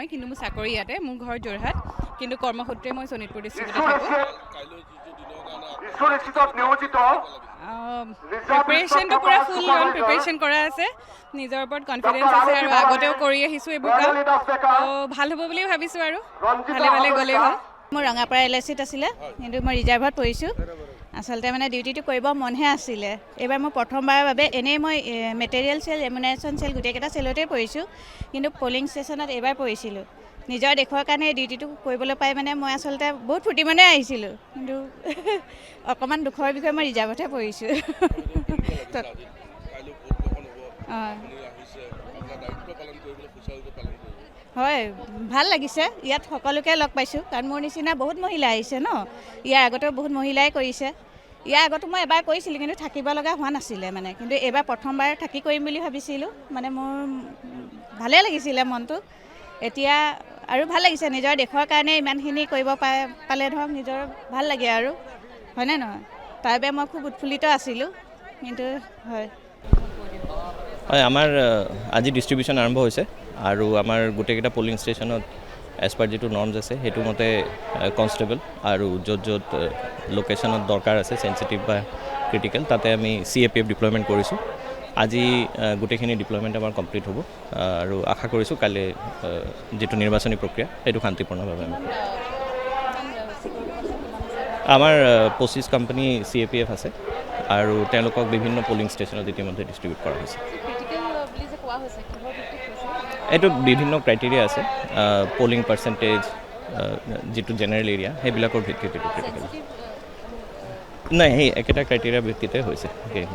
কিন্তু মোৰ চাকৰি ইয়াতে, মোৰ ঘৰ যোৰহাট, কিন্তু কৰ্মসূত্ৰে মই শোণিতপুৰ ডিষ্ট্ৰিক্টতে থাকোঁ। প্ৰিপেৰেশ্যনটো পূৰা ফুল অন প্ৰিপেৰেশ্যন কৰা আছে, নিজৰ ওপৰত কনফিডেঞ্চ আছে আৰু আগতেও কৰি আহিছোঁ এইবোৰ কাম, ভাল হ'ব বুলি ভাবিছোঁ আৰু ভালে ভালে গ'লেই হ'ল। মোৰ ৰঙাপাৰা LICত আছিলে, কিন্তু মই ৰিজাৰ্ভত পৰিছোঁ। আচলতে মানে ডিউটিটো কৰিব মনহে আছিলে। এইবাৰ মই প্ৰথমবাৰৰ বাবে এনেই মই মেটেৰিয়েল চেল, ৰেমুনাৰেশ্যন চেল গোটেইকেইটা চেলতেই পৰিছোঁ, কিন্তু পলিং ষ্টেচনত এইবাৰ পৰিছিলোঁ। নিজৰ দেশৰ কাৰণে ডিউটিটো কৰিবলৈ পাই মানে মই আচলতে বহুত ফূৰ্তি মনে আহিছিলোঁ, কিন্তু অকণমান দুখৰ বিষয়ে মই ৰিজাৰ্ভতহে পৰিছোঁ। হয়, ভাল লাগিছে। ইয়াত সকলোকে লগ পাইছোঁ, কাৰণ মোৰ নিচিনা বহুত মহিলা আহিছে ন। ইয়াৰ আগতেও বহুত মহিলাই কৰিছে। ইয়াৰ আগতো মই এবাৰ কৰিছিলোঁ, কিন্তু থাকিব লগা হোৱা নাছিলে মানে, কিন্তু এইবাৰ প্ৰথমবাৰ থাকি কৰিম বুলি ভাবিছিলোঁ। মানে মোৰ ভালেই লাগিছিলে মনটো। এতিয়া আৰু ভাল লাগিছে, নিজৰ দেশৰ কাৰণে ইমানখিনি কৰিব পালে ধৰক নিজৰ ভাল লাগে আৰু, হয়নে নহয়? তাৰ বাবে মই খুব উৎফুল্লিত আছিলোঁ, কিন্তু হয়। হয়, আমাৰ আজি ডিষ্ট্ৰিবিউশ্যন আৰম্ভ হৈছে আৰু আমাৰ গোটেইকেইটা পলিং ষ্টেচনত এজ পাৰ যিটো নৰ্মছ আছে সেইটো মতে কনষ্টেবল আৰু য'ত য'ত লোকেশ্যনত দৰকাৰ আছে চেঞ্চিটিভ বা ক্ৰিটিকেল, তাতে আমি CAPF ডিপ্লয়মেণ্ট কৰিছোঁ। আজি গোটেইখিনি ডিপ্লয়মেণ্ট আমাৰ কমপ্লিট হ'ব আৰু আশা কৰিছোঁ কাইলৈ যিটো নিৰ্বাচনী প্ৰক্ৰিয়া সেইটো শান্তিপূৰ্ণভাৱে আমি আমাৰ 25 কোম্পানী CAPF আছে আৰু তেওঁলোকক বিভিন্ন পলিং ষ্টেচনত ইতিমধ্যে ডিষ্ট্ৰিবিউট কৰা হৈছে। এইটো বিভিন্ন ক্ৰাইটেৰিয়া আছে, পলিং পাৰ্চেণ্টেজ, যিটো জেনেৰেল এৰিয়া সেইবিলাকৰ ভিত্তিত এইটো ক্ৰিটিকেল নাই, সেই একেটা ক্ৰাইটেৰিয়াৰ ভিত্তিতে হৈছে।